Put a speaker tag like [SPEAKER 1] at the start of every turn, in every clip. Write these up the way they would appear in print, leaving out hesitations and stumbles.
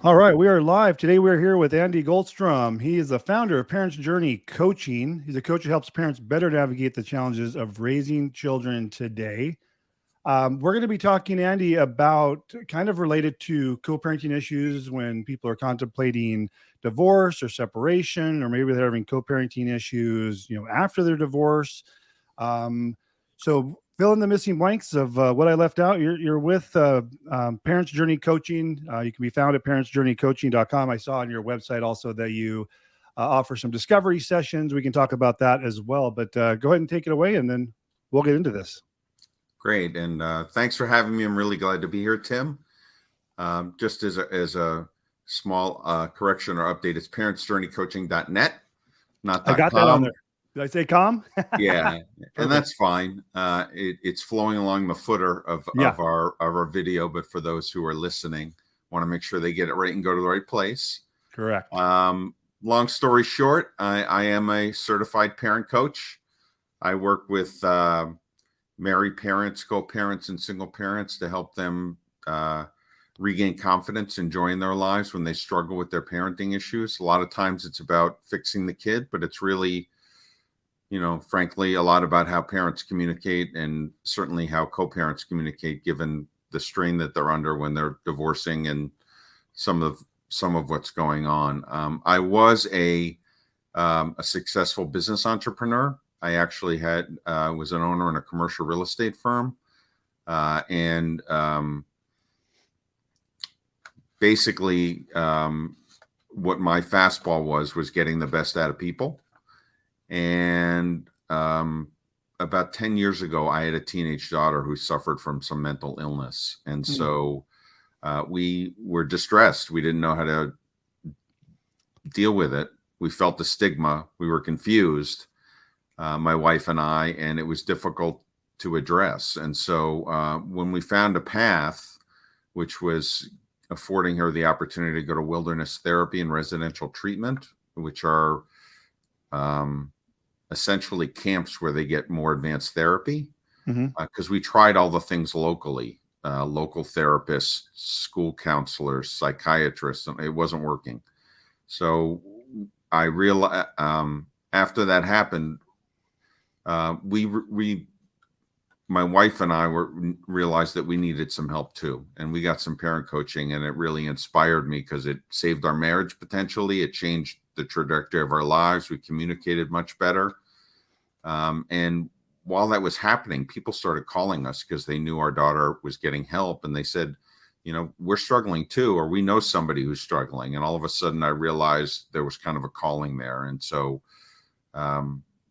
[SPEAKER 1] All right, we are live. Today we're here with Andy Goldstrom. He is the founder of Parents Journey Coaching. He's a coach who helps parents better navigate the challenges of raising children today. We're going to be talking, Andy, about kind of related to co-parenting issues when people are contemplating divorce or separation, or maybe they're having co-parenting issues, after their divorce. So fill in the missing blanks of what I left out. You're with Parents Journey Coaching. You can be found at parentsjourneycoaching.com. I saw on your website also that you offer some discovery sessions. We can talk about that as well. But go ahead and take it away, and then we'll get into this.
[SPEAKER 2] Great. And thanks for having me. I'm really glad to be here, Tim. Just as a small correction or update, it's parentsjourneycoaching.net, not
[SPEAKER 1] I got
[SPEAKER 2] .com.
[SPEAKER 1] that on there. Did I say com?
[SPEAKER 2] Yeah, and that's fine. It's flowing along the footer of our video, but for those who are listening, want to make sure they get it right and go to the right place.
[SPEAKER 1] Correct.
[SPEAKER 2] Long story short, I am a certified parent coach. I work with married parents, co-parents, and single parents to help them regain confidence, enjoying their lives when they struggle with their parenting issues. A lot of times it's about fixing the kid, but it's really, frankly, a lot about how parents communicate, and certainly how co-parents communicate, given the strain that they're under when they're divorcing and some of what's going on. I was a successful business entrepreneur. I actually was an owner in a commercial real estate firm, and basically what my fastball was getting the best out of people. And about 10 years ago, I had a teenage daughter who suffered from some mental illness. And so we were distressed. We didn't know how to deal with it. We felt the stigma. We were confused, my wife and I, and it was difficult to address. And so when we found a path, which was affording her the opportunity to go to wilderness therapy and residential treatment, which are essentially camps where they get more advanced therapy, because we tried all the things locally, local therapists, school counselors, psychiatrists, and it wasn't working. So I realized after that happened, my wife and I realized that we needed some help too. And we got some parent coaching, and it really inspired me because it saved our marriage potentially. It changed the trajectory of our lives. We communicated much better. And while that was happening, people started calling us because they knew our daughter was getting help. And they said, we're struggling too, or we know somebody who's struggling. And all of a sudden I realized there was kind of a calling there. And so,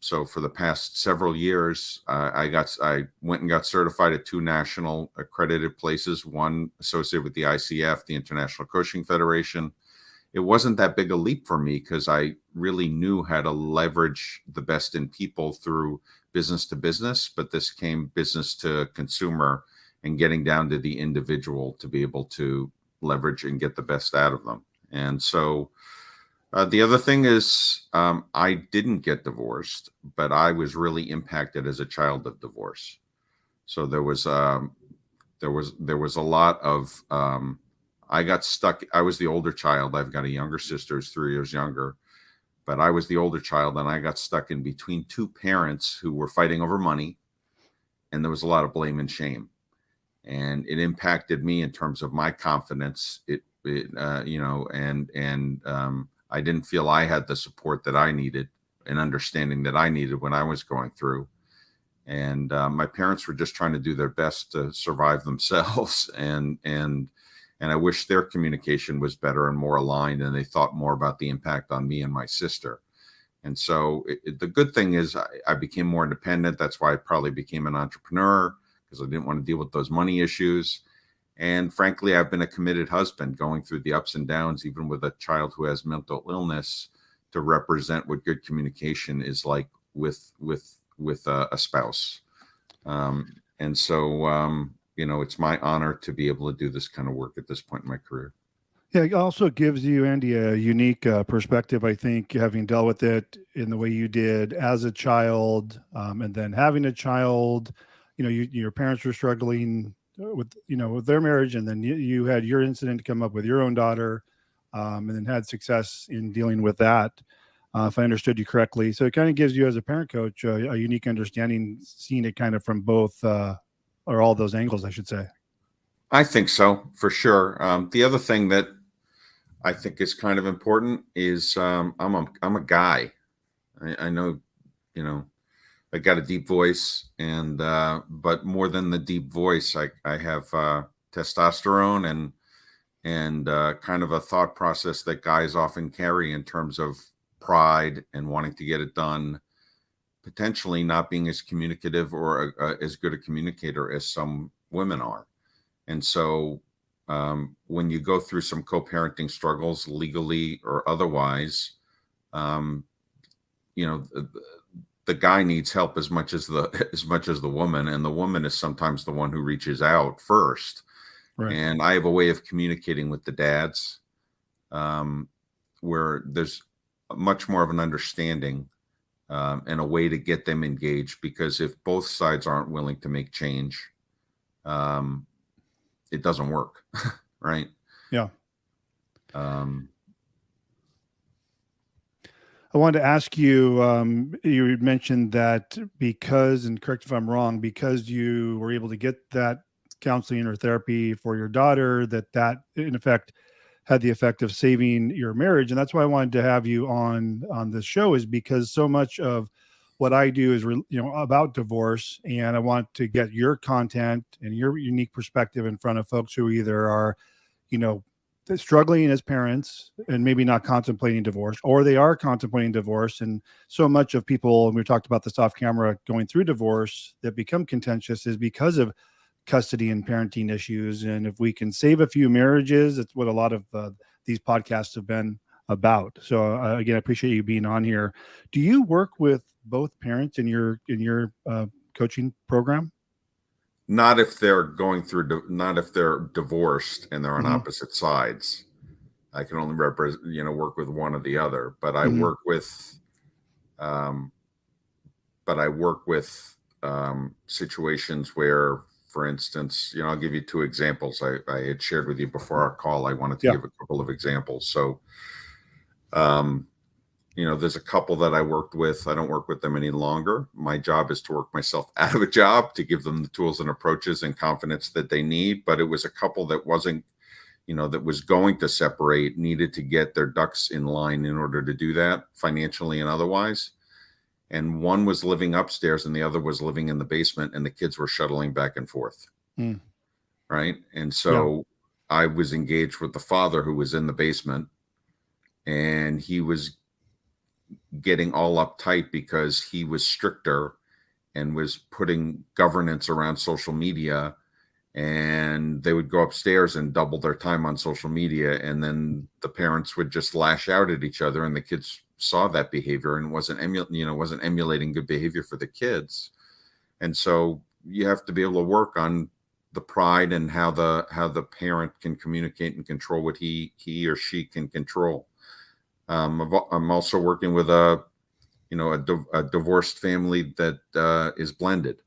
[SPEAKER 2] so for the past several years, I went and got certified at 2 national accredited places, one associated with the ICF, the International Coaching Federation. It wasn't that big a leap for me because I really knew how to leverage the best in people through business to business, but this came business to consumer and getting down to the individual to be able to leverage and get the best out of them. And so the other thing is I didn't get divorced, but I was really impacted as a child of divorce. So there was a lot of I got stuck. I was the older child. I've got a younger sister who's 3 years younger, but I was the older child, and I got stuck in between 2 parents who were fighting over money, and there was a lot of blame and shame, and it impacted me in terms of my confidence. I didn't feel I had the support that I needed and understanding that I needed when I was going through. And my parents were just trying to do their best to survive themselves. And I wish their communication was better and more aligned, and they thought more about the impact on me and my sister. And so the good thing is I became more independent. That's why I probably became an entrepreneur, because I didn't want to deal with those money issues. And frankly, I've been a committed husband going through the ups and downs, even with a child who has mental illness, to represent what good communication is like with a spouse. And so, it's my honor to be able to do this kind of work at this point in my career.
[SPEAKER 1] Yeah, it also gives you, Andy, a unique perspective, I think, having dealt with it in the way you did as a child, and then having a child. Your parents were struggling with their marriage, and then you had your incident to come up with your own daughter. and then had success in dealing with that, if I understood you correctly. So it kind of gives you, as a parent coach, a unique understanding, seeing it kind of from both, or all those angles, I should say.
[SPEAKER 2] I think so, for sure. The other thing that I think is kind of important is I'm a guy. I know, you know, I got a deep voice, and but more than the deep voice, I have testosterone and kind of a thought process that guys often carry in terms of pride and wanting to get it done, potentially not being as communicative or as good a communicator as some women are. And so when you go through some co-parenting struggles, legally or otherwise, um, you know, the guy needs help as much as the woman, and the woman is sometimes the one who reaches out first.
[SPEAKER 1] Right.
[SPEAKER 2] And I have a way of communicating with the dads, where there's much more of an understanding, and a way to get them engaged, because if both sides aren't willing to make change, it doesn't work. Right.
[SPEAKER 1] Yeah.
[SPEAKER 2] Um,
[SPEAKER 1] I wanted to ask you, you mentioned that because, and correct if I'm wrong, because you were able to get that counseling or therapy for your daughter, that in effect had the effect of saving your marriage. And that's why I wanted to have you on this show, is because so much of what I do is, about divorce. And I want to get your content and your unique perspective in front of folks who either are, you know, struggling as parents and maybe not contemplating divorce, or they are contemplating divorce. And so much of people, and we talked about this off camera, going through divorce that become contentious is because of custody and parenting issues. And if we can save a few marriages, it's what a lot of these podcasts have been about. So again, I appreciate you being on here. Do you work with both parents in your coaching program?
[SPEAKER 2] Not if they're not if they're divorced and they're on
[SPEAKER 1] Mm-hmm.
[SPEAKER 2] opposite sides. I can only work with one or the other, but I
[SPEAKER 1] Mm-hmm.
[SPEAKER 2] work with, um, situations where, for instance, I'll give you two examples. I had shared with you before our call. I wanted to
[SPEAKER 1] Yeah.
[SPEAKER 2] give a couple of examples. So, um, there's a couple that I worked with. I don't work with them any longer. My job is to work myself out of a job to give them the tools and approaches and confidence that they need. But it was a couple that wasn't, that was going to separate, needed to get their ducks in line in order to do that, financially and otherwise. And one was living upstairs and the other was living in the basement, and the kids were shuttling back and forth.
[SPEAKER 1] Mm.
[SPEAKER 2] Right. And
[SPEAKER 1] Yeah.
[SPEAKER 2] so I was engaged with the father, who was in the basement, and he was getting all uptight because he was stricter and was putting governance around social media, and they would go upstairs and double their time on social media, and then the parents would just lash out at each other, and the kids saw that behavior and wasn't emulating good behavior for the kids. And so you have to be able to work on the pride and how the parent can communicate and control what he or she can control. I'm also working with a divorced family that is blended.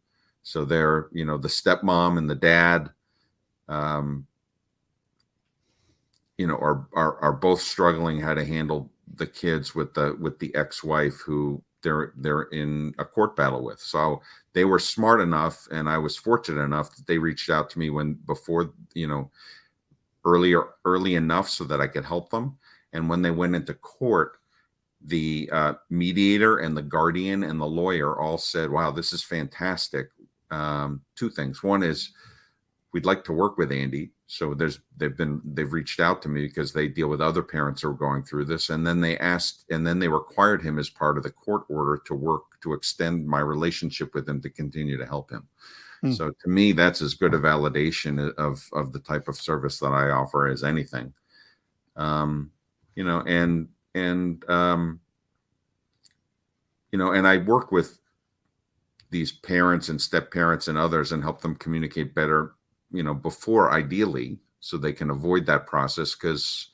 [SPEAKER 2] So they're, the stepmom and the dad, are both struggling how to handle the kids with the ex-wife who they're in a court battle with. So they were smart enough, and I was fortunate enough that they reached out to me early enough so that I could help them. And when they went into court, the mediator and the guardian and the lawyer all said, "Wow, this is fantastic." Two things. One is, we'd like to work with Andy. So they've reached out to me because they deal with other parents who are going through this. And then they required him, as part of the court order, to work to extend my relationship with him to continue to help him.
[SPEAKER 1] Mm.
[SPEAKER 2] So to me, that's as good a validation of the type of service that I offer as anything. And I work with these parents and step parents and others and help them communicate better, before, ideally, so they can avoid that process. Because,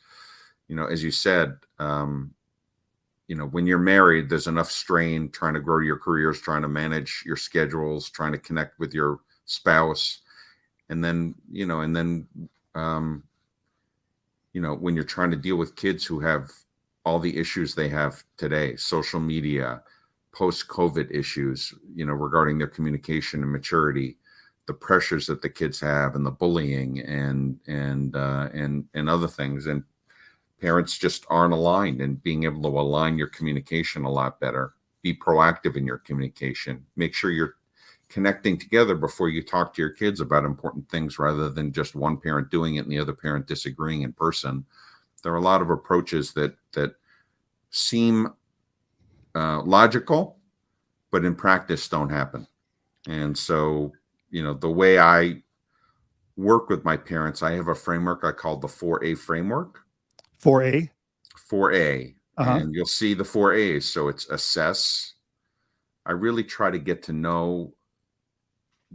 [SPEAKER 2] as you said, when you're married, there's enough strain trying to grow your careers, trying to manage your schedules, trying to connect with your spouse. And then when you're trying to deal with kids who have all the issues they have today, social media, post-COVID issues, regarding their communication and maturity, the pressures that the kids have, and the bullying, and other things, and parents just aren't aligned. And being able to align your communication a lot better, be proactive in your communication, make sure you're connecting together before you talk to your kids about important things, rather than just one parent doing it and the other parent disagreeing in person. There are a lot of approaches that seem logical, but in practice don't happen. And so, the way I work with my parents, I have a framework I call the 4A framework.
[SPEAKER 1] 4A.
[SPEAKER 2] 4A.
[SPEAKER 1] Uh-huh.
[SPEAKER 2] And you'll see the 4 A's. So it's assess. I really try to get to know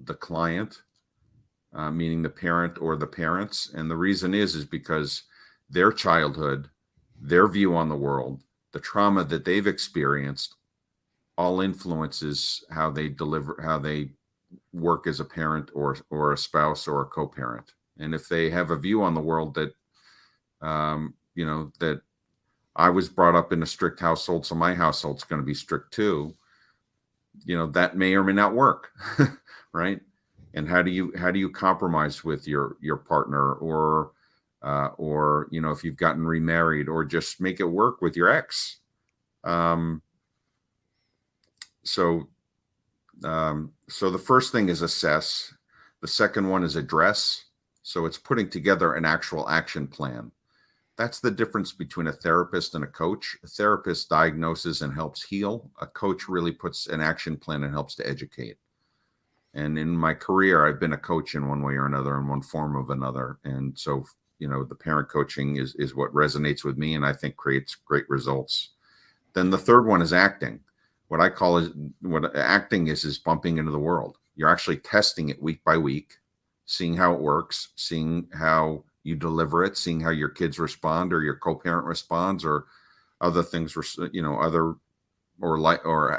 [SPEAKER 2] the client, meaning the parent or the parents. And the reason is because their childhood, their view on the world, the trauma that they've experienced, all influences how they work as a parent or a spouse or a co-parent. And if they have a view on the world that, that I was brought up in a strict household, so my household's going to be strict too, that may or may not work. Right. And how do you compromise with your partner, or if you've gotten remarried, or just make it work with your ex. So the first thing is assess. The second one is address. So it's putting together an actual action plan. That's the difference between a therapist and a coach. A therapist diagnoses and helps heal. A coach really puts an action plan and helps to educate. And in my career, I've been a coach in one way or another, in one form of another. And so, the parent coaching is what resonates with me, and I think creates great results. Then the third one is acting. What acting is bumping into the world. You're actually testing it week by week, seeing how it works, seeing how you deliver it, seeing how your kids respond, or your co-parent responds, or other things, or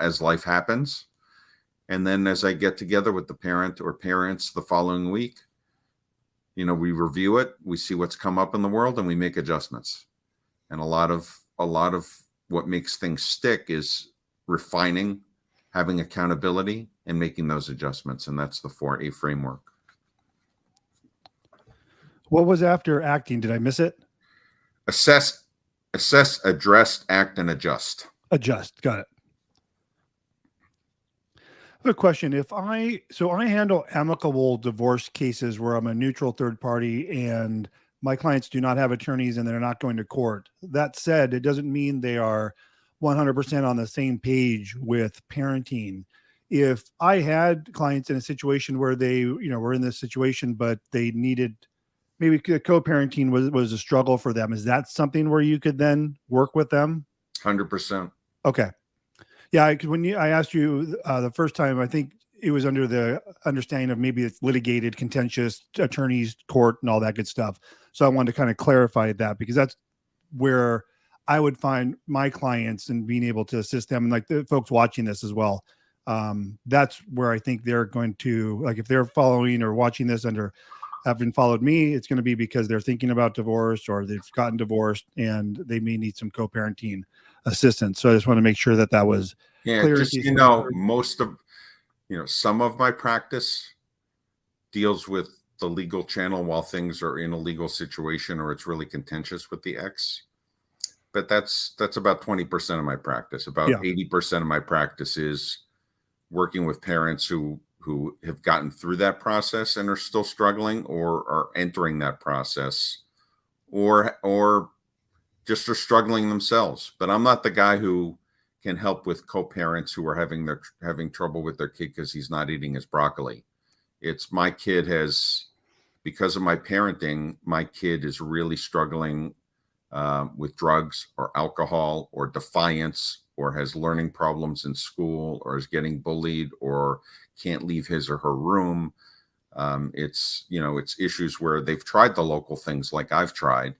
[SPEAKER 2] as life happens. And then as I get together with the parent or parents the following week, we review it, we see what's come up in the world, and we make adjustments. And a lot of what makes things stick is refining, having accountability, and making those adjustments. And that's the 4A framework.
[SPEAKER 1] What was after acting? Did I miss it?
[SPEAKER 2] Assess, address, act, and adjust.
[SPEAKER 1] Adjust. Got it. I have a question. I handle amicable divorce cases where I'm a neutral third party and my clients do not have attorneys and they're not going to court. That said, it doesn't mean they are 100% on the same page with parenting. If I had clients in a situation where they, were in this situation, but they needed, maybe co-parenting was a struggle for them, is that something where you could then work with them?
[SPEAKER 2] 100%.
[SPEAKER 1] Okay. Yeah, when I asked you the first time, I think it was under the understanding of maybe it's litigated, contentious, attorneys, court, and all that good stuff. So I wanted to kind of clarify that, because that's where I would find my clients and being able to assist them, and like the folks watching this as well. That's where I think they're going to, like, if they're following or watching this under having followed me, it's going to be because they're thinking about divorce or they've gotten divorced and they may need some co-parenting assistance. So I just want to make sure that was clear.
[SPEAKER 2] Just, most of, some of my practice deals with the legal channel while things are in a legal situation or it's really contentious with the ex. But that's about 20% of my practice. About 80% of my practice is working with parents who have gotten through that process and are still struggling, or are entering that process, or just are struggling themselves. But I'm not the guy who can help with co-parents who are having trouble with their kid because he's not eating his broccoli. It's my kid because of my parenting, my kid is really struggling with drugs or alcohol or defiance, or has learning problems in school, or is getting bullied, or can't leave his or her room. It's issues where they've tried the local things like I've tried.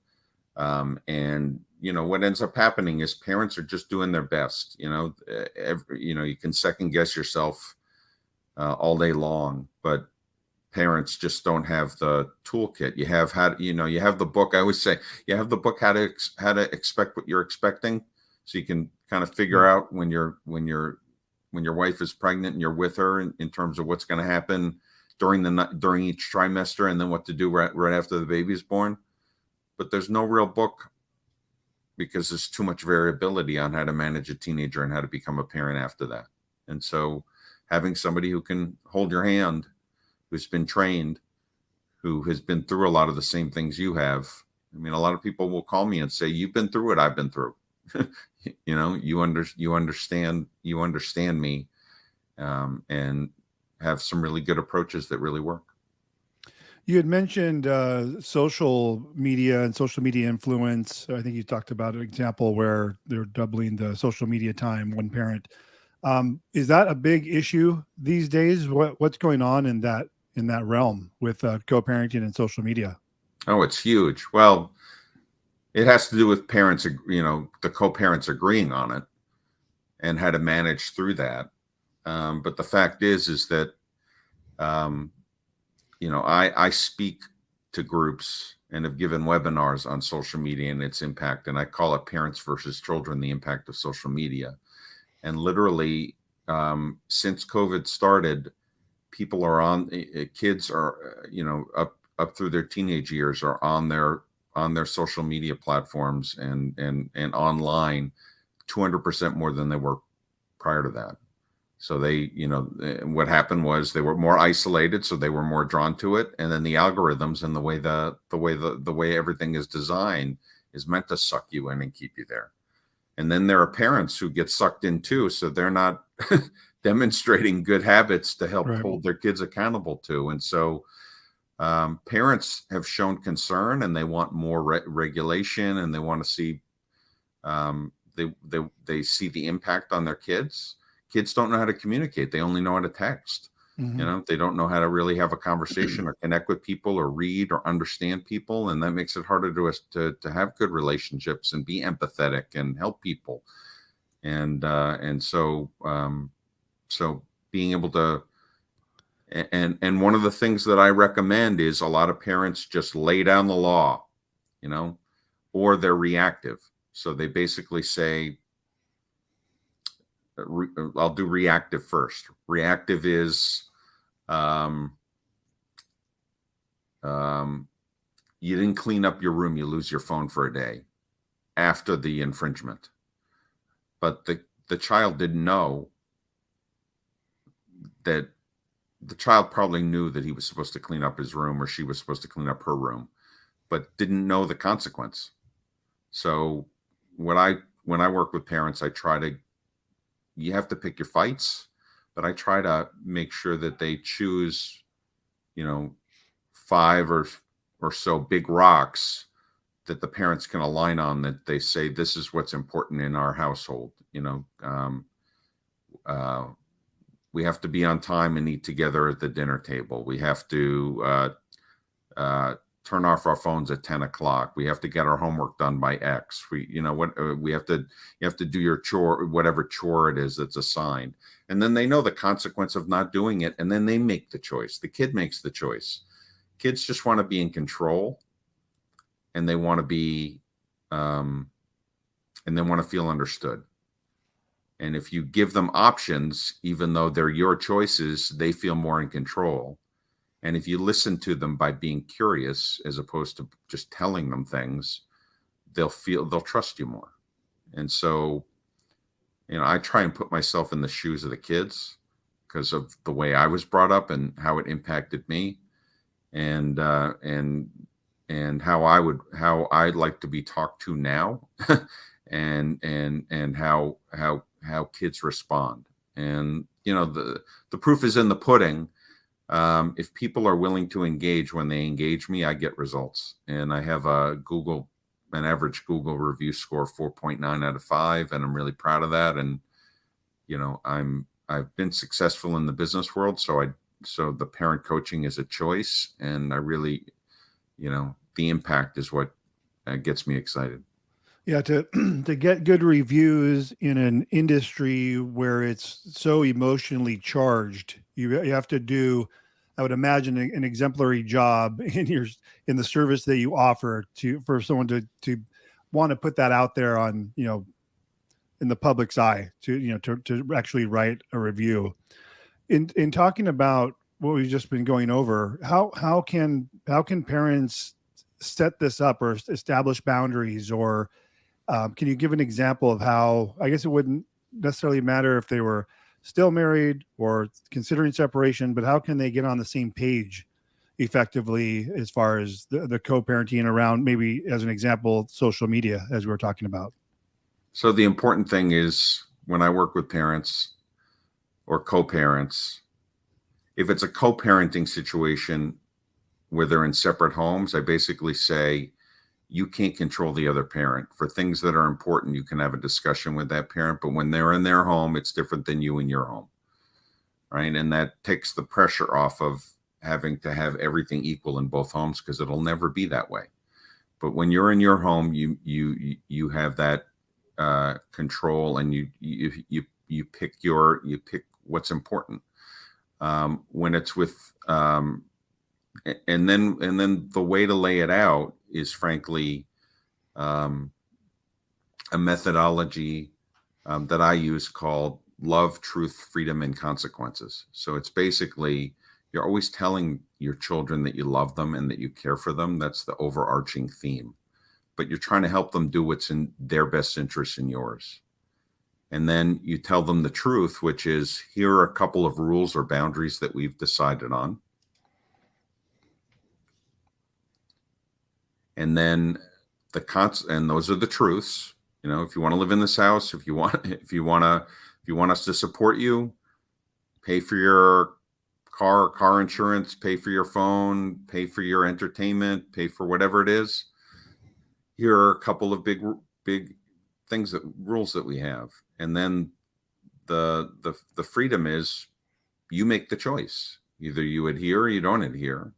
[SPEAKER 2] And what ends up happening is parents are just doing their best. You can second guess yourself all day long, but parents just don't have the toolkit. You have you have the book. I always say you have the book how to expect what you're expecting, so you can kind of figure
[SPEAKER 1] Yeah.
[SPEAKER 2] out when your wife is pregnant and you're with her in terms of what's going to happen during each trimester, and then what to do right after the baby is born. But there's no real book because there's too much variability on how to manage a teenager and how to become a parent after that. And so having somebody who can hold your hand, who's been trained, who has been through a lot of the same things you have. I mean, a lot of people will call me and say, "You've been through what I've been through." You understand me, and have some really good approaches that really work.
[SPEAKER 1] You had mentioned social media and social media influence. I think you talked about an example where they're doubling the social media time, one parent. Is that a big issue these days? What's going on in that realm with co-parenting and social media?
[SPEAKER 2] Oh, it's huge. Well, it has to do with parents, the co-parents agreeing on it and how to manage through that. But the fact is that, um, I speak to groups and have given webinars on social media and its impact. And I call it Parents versus Children, the Impact of Social Media. And literally, since COVID started, people are kids are, up through their teenage years are on their social media platforms and online 200% more than they were prior to that. So what happened was they were more isolated, so they were more drawn to it. And then the algorithms and the way everything is designed is meant to suck you in and keep you there. And then there are parents who get sucked in too, so they're not demonstrating good habits to help
[SPEAKER 1] Right.
[SPEAKER 2] hold their kids accountable to. And so parents have shown concern, and they want more regulation, and they want to see they see the impact on their kids. Kids don't know how to communicate; they only know how to text.
[SPEAKER 1] Mm-hmm.
[SPEAKER 2] They don't know how to really have a conversation or connect with people or read or understand people, and that makes it harder to us to have good relationships and be empathetic and help people. And so being able to and one of the things that I recommend is a lot of parents just lay down the law, you know, or they're reactive. So they basically say, I'll do reactive first. Reactive is, um, you didn't clean up your room, you lose your phone for a day after the infringement. But the child didn't know that the child probably knew that he was supposed to clean up his room or she was supposed to clean up her room, but didn't know the consequence. So when I work with parents, you have to pick your fights, but I try to make sure that they choose, 5 or so big rocks that the parents can align on, that they say, this is what's important in our household. Uh, we have to be on time and eat together at the dinner table. We have to turn off our phones at 10 o'clock. We have to get our homework done by X. We have to, you have to do your chore, whatever chore it is that's assigned. And then they know the consequence of not doing it. And then they make the choice. The kid makes the choice. Kids just want to be in control, and they want to be, and they want to feel understood. And if you give them options, even though they're your choices, they feel more in control. And if you listen to them by being curious, as opposed to just telling them things, they'll trust you more. And so, I try and put myself in the shoes of the kids because of the way I was brought up and how it impacted me, and how I'd like to be talked to now, and how kids respond. And the proof is in the pudding. If people are willing to engage, when they engage me, I get results. And I have an average Google review score of 4.9 out of 5, and I'm really proud of that. And I've been successful in the business world, so the parent coaching is a choice, and I really, the impact is what gets me excited.
[SPEAKER 1] Yeah, to to get good reviews in an industry where it's so emotionally charged, you have to do I would imagine an exemplary job in the service that you offer for someone to want to put that out there on, in the public's eye to actually write a review. In talking about what we've just been going over, how can parents set this up or establish boundaries, or can you give an example of how, I guess it wouldn't necessarily matter if they were still married or considering separation, but how can they get on the same page effectively as far as the co-parenting around, maybe as an example, social media, as we were talking about?
[SPEAKER 2] So the important thing is, when I work with parents or co-parents, if it's a co-parenting situation where they're in separate homes, I basically say, you can't control the other parent. For things that are important, you can have a discussion with that parent, but when they're in their home, it's different than you in your home, right? And that takes the pressure off of having to have everything equal in both homes, because it'll never be that way. But when you're in your home, you have that control, and you pick what's important. When it's with and then the way to lay it out is, frankly, a methodology that I use called love, truth, freedom, and consequences. So it's basically, you're always telling your children that you love them and that you care for them. That's the overarching theme. But you're trying to help them do what's in their best interest and yours. And then you tell them the truth, which is, here are a couple of rules or boundaries that we've decided on. And then and those are the truths. If you want to live in this house, if you want us to support you, pay for your car insurance, pay for your phone, pay for your entertainment, pay for whatever it is. Here are a couple of big rules that we have. And then the freedom is, you make the choice. Either you adhere or you don't adhere.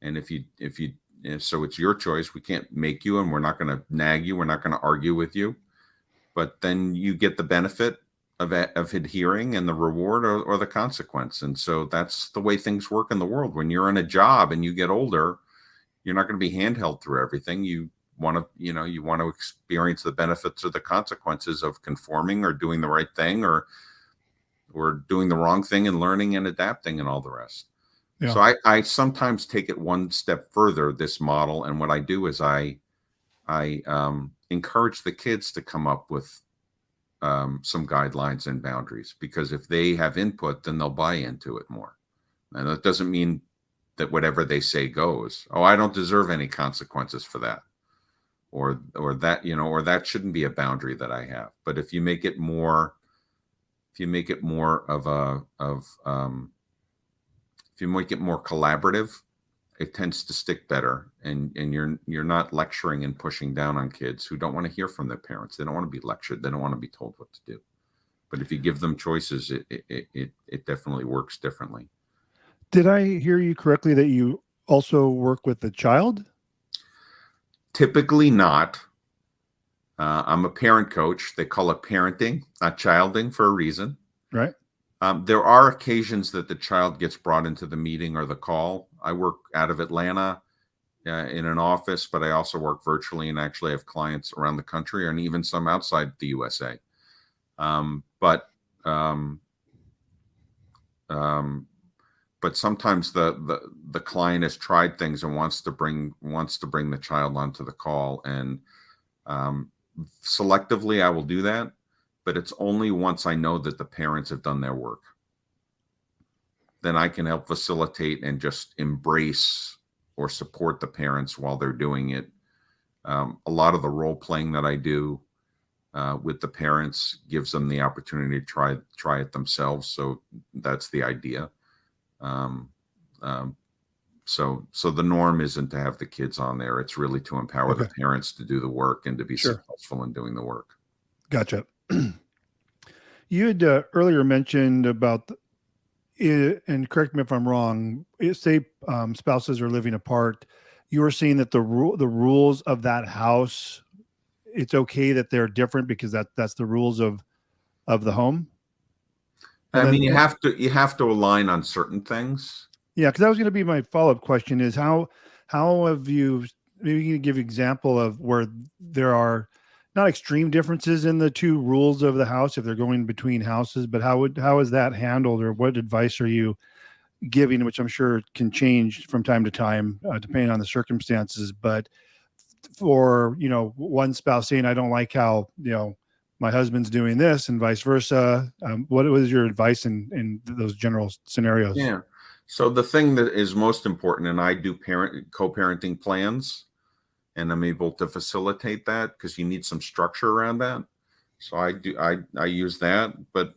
[SPEAKER 2] And so it's your choice. We can't make you, and we're not going to nag you. We're not going to argue with you. But then you get the benefit of adhering, and the reward or the consequence. And so that's the way things work in the world. When you're in a job and you get older, you're not going to be handheld through everything. You want to experience the benefits or the consequences of conforming or doing the right thing, or doing the wrong thing and learning and adapting and all the rest. Yeah. So I sometimes take it one step further, this model. And what I do is I encourage the kids to come up with some guidelines and boundaries, because if they have input, then they'll buy into it more. And that doesn't mean that whatever they say goes. Oh, I don't deserve any consequences for that. Or that, or that shouldn't be a boundary that I have. But if you make it more collaborative, it tends to stick better. And you're not lecturing and pushing down on kids who don't want to hear from their parents. They don't want to be lectured. They don't want to be told what to do. But if you give them choices, it definitely works differently.
[SPEAKER 1] Did I hear you correctly that you also work with the child?
[SPEAKER 2] Typically not. I'm a parent coach. They call it parenting, not childing, for a reason.
[SPEAKER 1] Right.
[SPEAKER 2] There are occasions that the child gets brought into the meeting or the call. I work out of Atlanta in an office, but I also work virtually, and actually have clients around the country, and even some outside the USA. But sometimes the client has tried things and wants to bring the child onto the call, and selectively I will do that, but it's only once I know that the parents have done their work. Then I can help facilitate and just embrace or support the parents while they're doing it. A lot of the role playing that I do with the parents gives them the opportunity to try it themselves. So that's the idea. So the norm isn't to have the kids on there. It's really to empower the parents to do the work and to be successful in doing the work.
[SPEAKER 1] Gotcha. You had earlier mentioned about, and correct me if I'm wrong, say spouses are living apart. You were saying that the rules of that house, it's okay that they're different because that's the rules of the home.
[SPEAKER 2] I mean, you have to align on certain things.
[SPEAKER 1] Yeah, because that was going to be my follow-up question is how have you, maybe you can give an example of where there are not extreme differences in the two rules of the house if they're going between houses, but how is that handled, or what advice are you giving, which I'm sure can change from time to time depending on the circumstances, but for one spouse saying I don't like how my husband's doing this and vice versa, what was your advice in those general scenarios?
[SPEAKER 2] Yeah. So the thing that is most important, and I do co-parenting plans, and I'm able to facilitate that because you need some structure around that. So I use that, but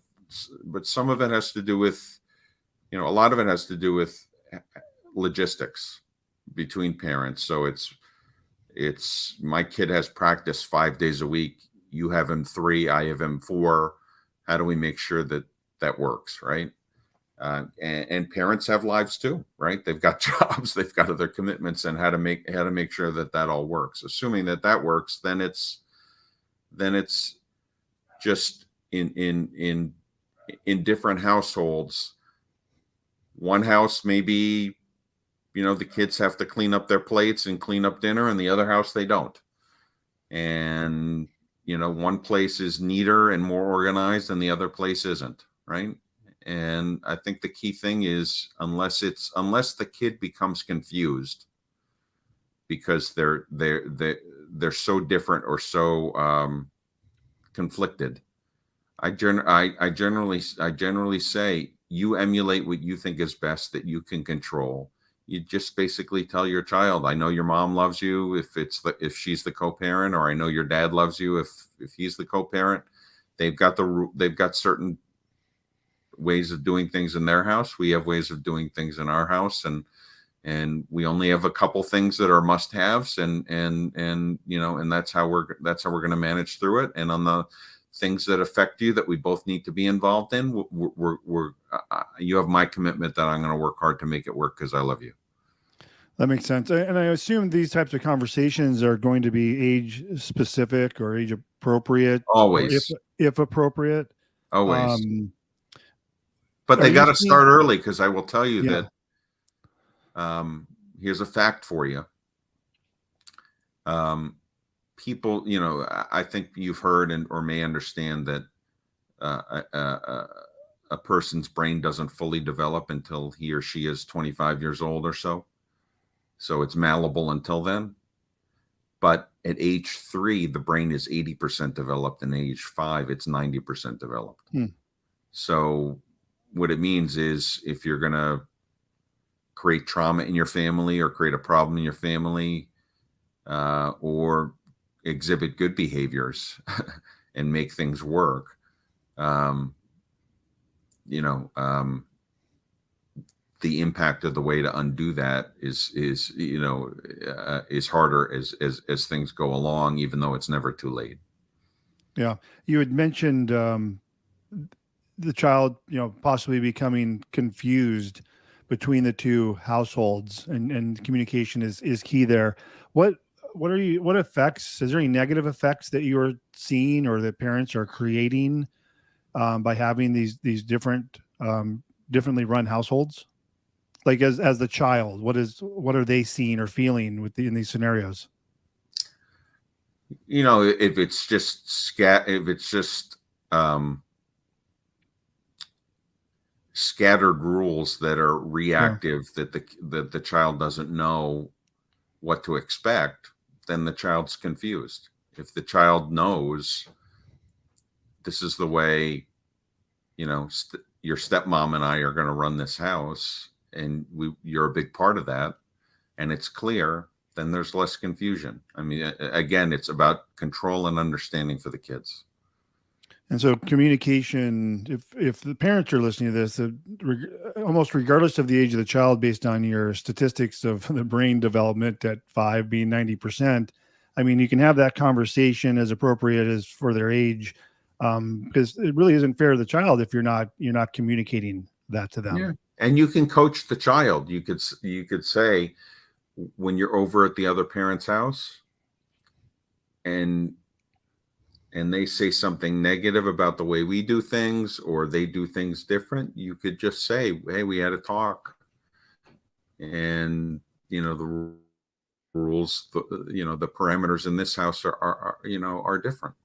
[SPEAKER 2] some of it has to do with, a lot of it has to do with logistics between parents. So it's my kid has practice 5 days a week. You have him 3, I have him 4. How do we make sure that that works, right? And parents have lives too, right? They've got jobs, they've got other commitments, and how to make sure that that all works. Assuming that that works, then it's just in different households. One house maybe, the kids have to clean up their plates and clean up dinner, and the other house they don't. And one place is neater and more organized, and the other place isn't, right? And I think the key thing is unless the kid becomes confused because they're so different or so conflicted. I generally say you emulate what you think is best that you can control. You just basically tell your child, I know your mom loves you if she's the co-parent, or I know your dad loves you if he's the co-parent. They've got certain ways of doing things in their house. We have ways of doing things in our house, and we only have a couple things that are must-haves, and that's how we're going to manage through it. And on the things that affect you that we both need to be involved in, you have my commitment that I'm going to work hard to make it work because I love you.
[SPEAKER 1] That makes sense. And I assume these types of conversations are going to be age specific or age appropriate,
[SPEAKER 2] Always.
[SPEAKER 1] or if appropriate.
[SPEAKER 2] Always. But they got to start early, because I will tell you that here's a fact for you. People, I think you've heard or may understand that a person's brain doesn't fully develop until he or she is 25 years old or so. So it's malleable until then. But at age 3, the brain is 80% developed, and age 5, it's 90% developed. So what it means is if you're going to create trauma in your family or create a problem in your family, or exhibit good behaviors and make things work, the impact of the way to undo that is harder as things go along, even though it's never too late.
[SPEAKER 1] Yeah. You had mentioned the child, possibly becoming confused between the two households, and communication is key there. What effects, is there any negative effects that you're seeing or that parents are creating by having these different differently run households? Like as the child, what are they seeing or feeling in these scenarios?
[SPEAKER 2] If it's just scattered rules that are reactive, that the child doesn't know what to expect, then the child's confused. If the child knows this is the way, your stepmom and I are going to run this house, and you're a big part of that, and it's clear, then there's less confusion. I mean, again, it's about control and understanding for the kids.
[SPEAKER 1] And so communication, if the parents are listening to this, almost regardless of the age of the child, based on your statistics of the brain development at 5 being 90%, I mean, you can have that conversation as appropriate as for their age, because it really isn't fair to the child if you're not communicating that to them.
[SPEAKER 2] Yeah. And you can coach the child. You could say, when you're over at the other parent's house and they say something negative about the way we do things, or they do things different, you could just say, hey, we had a talk. and the rules, the parameters in this house are different.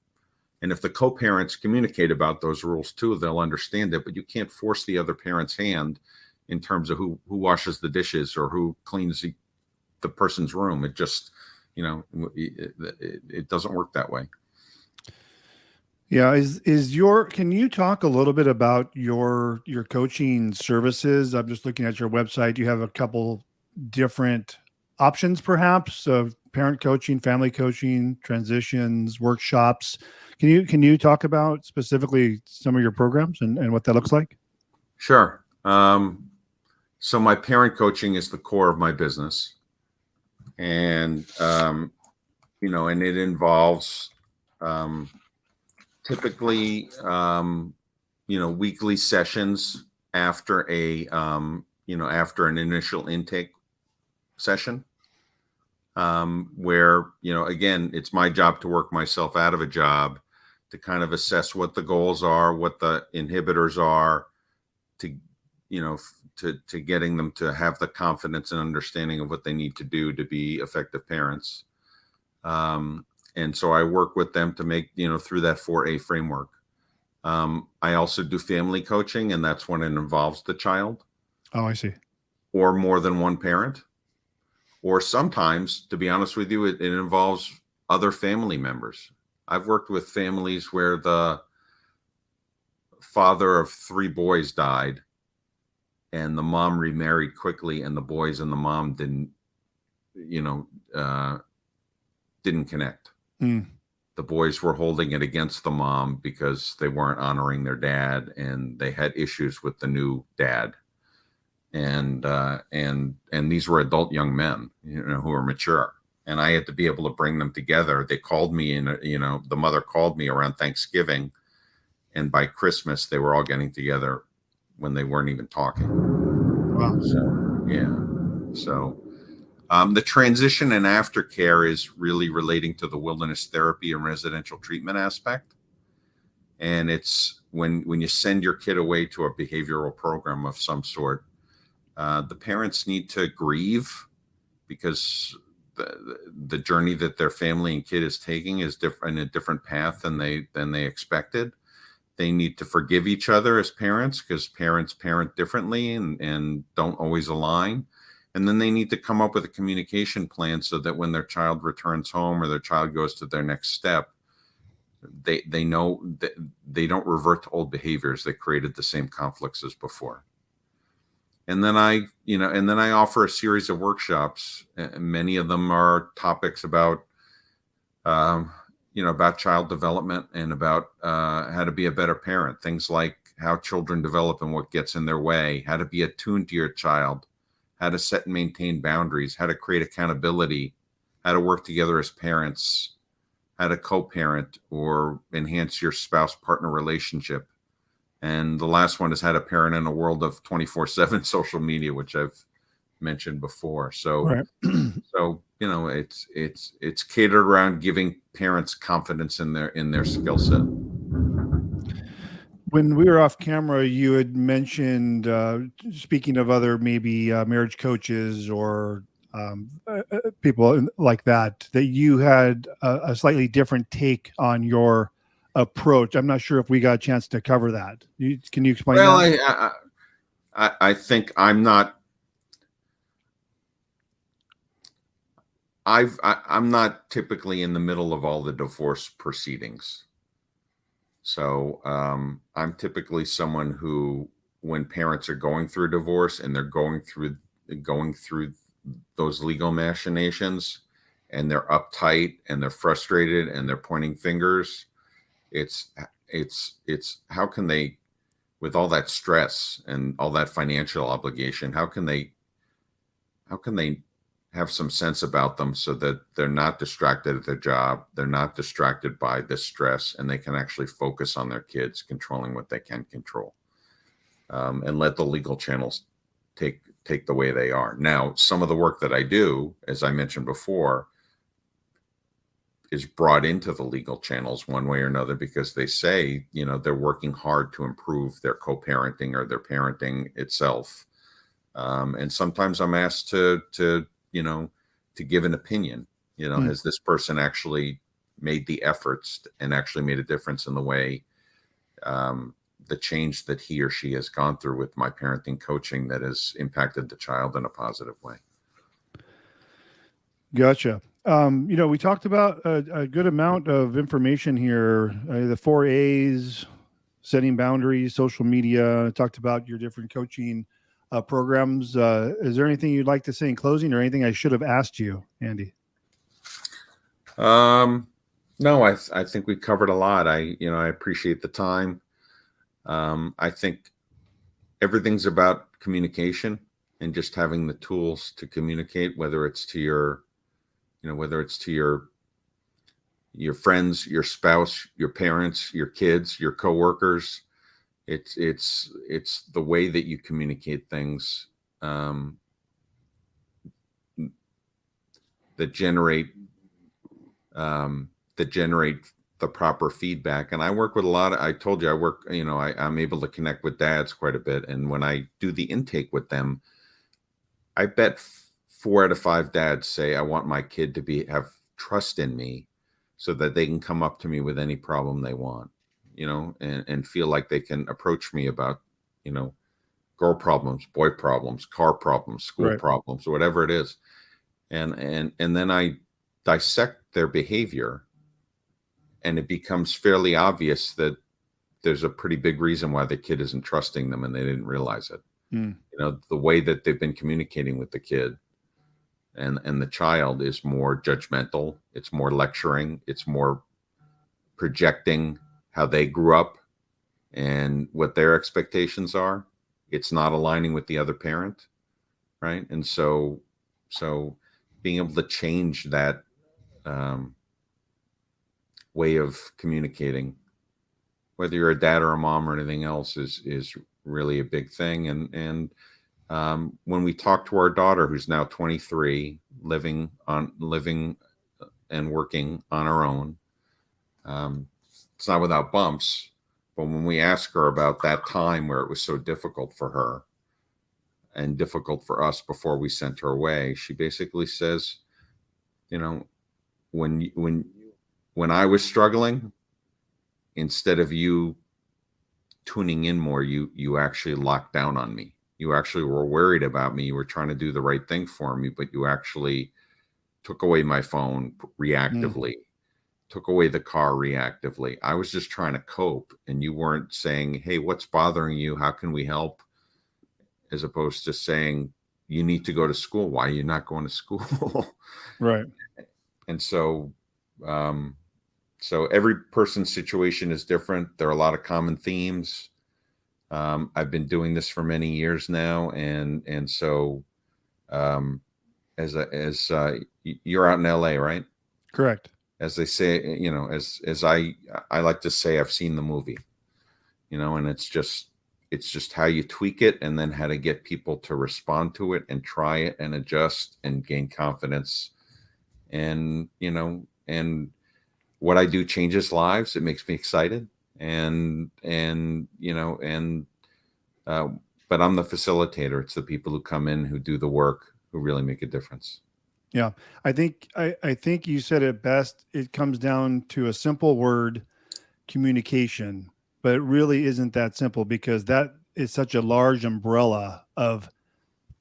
[SPEAKER 2] And if the co-parents communicate about those rules too, they'll understand it. But you can't force the other parent's hand in terms of who washes the dishes or who cleans the person's room. It just, it doesn't work that way.
[SPEAKER 1] Yeah, can you talk a little bit about your coaching services? I'm just looking at your website. You have a couple different options perhaps of parent coaching, family coaching, transitions, workshops. Can you talk about specifically some of your programs and what that looks like?
[SPEAKER 2] Sure. So my parent coaching is the core of my business, and and it involves typically weekly sessions after after an initial intake session, where again, it's my job to work myself out of a job, to kind of assess what the goals are, what the inhibitors are, to to getting them to have the confidence and understanding of what they need to do to be effective parents. And so I work with them to make, through that 4A framework. I also do family coaching, and that's when it involves the child.
[SPEAKER 1] Oh, I see.
[SPEAKER 2] Or more than one parent. Or sometimes, to be honest with you, it involves other family members. I've worked with families where the father of 3 boys died, and the mom remarried quickly, and the boys and the mom didn't connect.
[SPEAKER 1] Mm.
[SPEAKER 2] The boys were holding it against the mom because they weren't honoring their dad, and they had issues with the new dad. And these were adult young men, who were mature, and I had to be able to bring them together. They called me, and the mother called me around Thanksgiving, and by Christmas they were all getting together when they weren't even talking.
[SPEAKER 1] Wow.
[SPEAKER 2] So, yeah. So the transition and aftercare is really relating to the wilderness therapy and residential treatment aspect. And it's when you send your kid away to a behavioral program of some sort, the parents need to grieve, because the journey that their family and kid is taking is different, a different path than they expected. They need to forgive each other as parents, because parents parent differently and don't always align. And then they need to come up with a communication plan so that when their child returns home or their child goes to their next step, they know that they don't revert to old behaviors that created the same conflicts as before. And then I offer a series of workshops. Many of them are topics about about child development and about how to be a better parent. Things like how children develop and what gets in their way, how to be attuned to your child, how to set and maintain boundaries, how to create accountability, how to work together as parents, how to co-parent or enhance your spouse-partner relationship. And the last one is how to parent in a world of 24/7 social media, which I've mentioned before. So,
[SPEAKER 1] Right.
[SPEAKER 2] so it's catered around giving parents confidence in their skill set.
[SPEAKER 1] When we were off camera, you had mentioned, speaking of other maybe marriage coaches or people like that, that you had a slightly different take on your approach. I'm not sure if we got a chance to cover that. Can you explain
[SPEAKER 2] Well,
[SPEAKER 1] that?
[SPEAKER 2] I think I'm not. I'm not typically in the middle of all the divorce proceedings. So I'm typically someone who, when parents are going through divorce and they're going through those legal machinations, and they're uptight and they're frustrated and they're pointing fingers, it's how can they, with all that stress and all that financial obligation, how can they have some sense about them so that they're not distracted at their job, they're not distracted by this stress, and they can actually focus on their kids, controlling what they can control, and let the legal channels take the way they are. Now, some of the work that I do, as I mentioned before, is brought into the legal channels one way or another, because they say, they're working hard to improve their co-parenting or their parenting itself. And sometimes I'm asked to give an opinion. Has this person actually made the efforts and actually made a difference in the way, the change that he or she has gone through with my parenting coaching that has impacted the child in a positive way.
[SPEAKER 1] Gotcha. We talked about a good amount of information here. The 4 A's, setting boundaries, social media. Talked about your different coaching programs. Is there anything you'd like to say in closing, or anything I should have asked you, Andy?
[SPEAKER 2] No, I think we covered a lot. I appreciate the time. I think everything's about communication and just having the tools to communicate, whether it's to your friends, your spouse, your parents, your kids, your coworkers. It's the way that you communicate things, that generate the proper feedback. And I work with I told you, I'm able to connect with dads quite a bit. And when I do the intake with them, I bet 4 out of 5 dads say, I want my kid to have trust in me so that they can come up to me with any problem they want, and feel like they can approach me about, girl problems, boy problems, car problems, school
[SPEAKER 1] Right.
[SPEAKER 2] problems, whatever it is. And then I dissect their behavior, and it becomes fairly obvious that there's a pretty big reason why the kid isn't trusting them and they didn't realize it. The way that they've been communicating with the kid and the child is more judgmental. It's more lecturing. It's more projecting how they grew up and what their expectations are. It's not aligning with the other parent, right? And so being able to change that way of communicating, whether you're a dad or a mom or anything else, is really a big thing. And when we talk to our daughter, who's now 23, living and working on her own, it's not without bumps. But when we ask her about that time where it was so difficult for her and difficult for us before we sent her away, she basically says, when I was struggling, instead of you tuning in more, you actually locked down on me. You actually were worried about me. You were trying to do the right thing for me, but you actually took away my phone reactively, took away the car reactively. I was just trying to cope, and you weren't saying, hey, what's bothering you? How can we help? As opposed to saying, you need to go to school. Why are you not going to school?
[SPEAKER 1] Right.
[SPEAKER 2] And so every person's situation is different. There are a lot of common themes. I've been doing this for many years now, and so as you're out in LA, right?
[SPEAKER 1] Correct.
[SPEAKER 2] As they say, as I like to say, I've seen the movie, and it's just how you tweak it, and then how to get people to respond to it and try it and adjust and gain confidence. And what I do changes lives. It makes me excited. But I'm the facilitator. It's the people who come in, who do the work, who really make a difference.
[SPEAKER 1] Yeah. I think you said it best. It comes down to a simple word, communication, but it really isn't that simple, because that is such a large umbrella of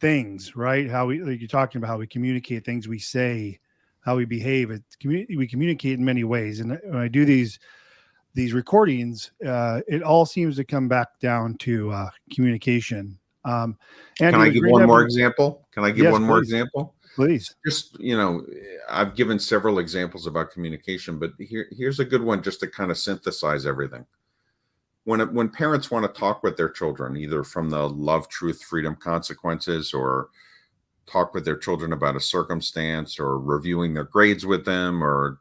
[SPEAKER 1] things, right? Like you're talking about how we communicate, things we say, how we behave. We communicate in many ways. And when I do these recordings, it all seems to come back down to communication.
[SPEAKER 2] Can I give one more example?
[SPEAKER 1] Please.
[SPEAKER 2] Just, I've given several examples about communication, but here's a good one just to kind of synthesize everything. When parents want to talk with their children, either from the love, truth, freedom, consequences, or talk with their children about a circumstance, or reviewing their grades with them, or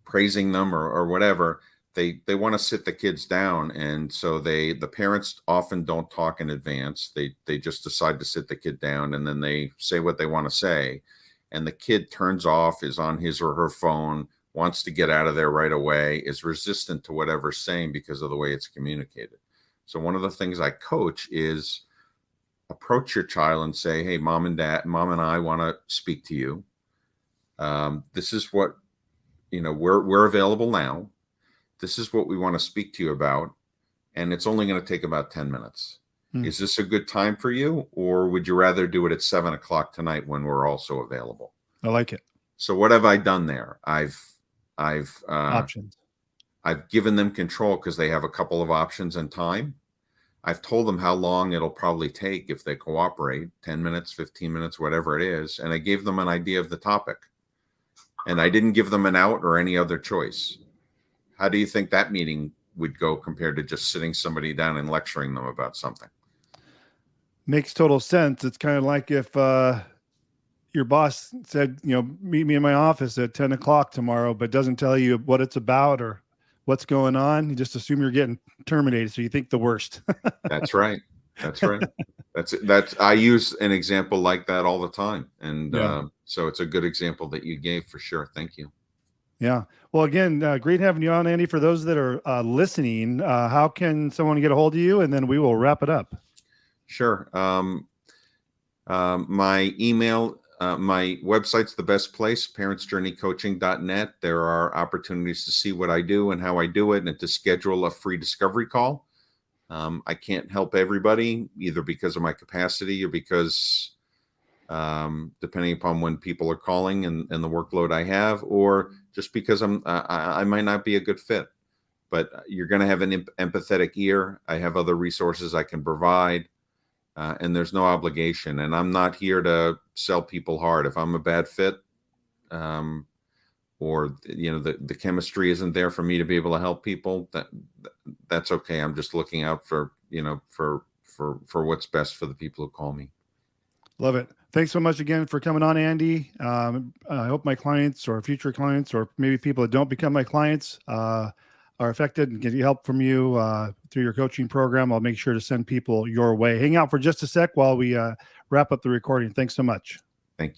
[SPEAKER 2] praising them, or whatever, they want to sit the kids down. And so the parents often don't talk in advance. They just decide to sit the kid down, and then they say what they want to say. And the kid turns off, is on his or her phone, wants to get out of there right away, is resistant to whatever's saying because of the way it's communicated. So one of the things I coach is approach your child and say, hey, mom and I want to speak to you. This is what, we're available now. This is what we want to speak to you about. And it's only going to take about 10 minutes. Is this a good time for you? Or would you rather do it at 7:00 tonight when we're also available?
[SPEAKER 1] I like it.
[SPEAKER 2] So what have I done there?
[SPEAKER 1] Options.
[SPEAKER 2] I've given them control because they have a couple of options and time. I've told them how long it'll probably take if they cooperate, 10 minutes, 15 minutes, whatever it is. And I gave them an idea of the topic. And I didn't give them an out or any other choice. How do you think that meeting would go compared to just sitting somebody down and lecturing them about something?
[SPEAKER 1] Makes total sense. It's kind of like if your boss said, meet me in my office at 10:00 tomorrow, but doesn't tell you what it's about or what's going on. You just assume you're getting terminated. So you think the worst.
[SPEAKER 2] That's right. That's right. I use an example like that all the time. And so it's a good example that you gave for sure. Thank you.
[SPEAKER 1] Yeah. Well, again, great having you on, Andy. For those that are listening, how can someone get a hold of you? And then we will wrap it up.
[SPEAKER 2] Sure. My email, my website's the best place, parentsjourneycoaching.net. There are opportunities to see what I do and how I do it and to schedule a free discovery call. I can't help everybody either because of my capacity or because depending upon when people are calling and the workload I have, or just because I might not be a good fit. But you're going to have an empathetic ear. I have other resources I can provide. And there's no obligation. And I'm not here to sell people hard. If I'm a bad fit, or the chemistry isn't there for me to be able to help people, that's okay. I'm just looking out for what's best for the people who call me.
[SPEAKER 1] Love it. Thanks so much again for coming on, Andy. I hope my clients or future clients, or maybe people that don't become my clients, are affected and get help from you through your coaching program. I'll make sure to send people your way. Hang out for just a sec while we wrap up the recording. Thanks so much.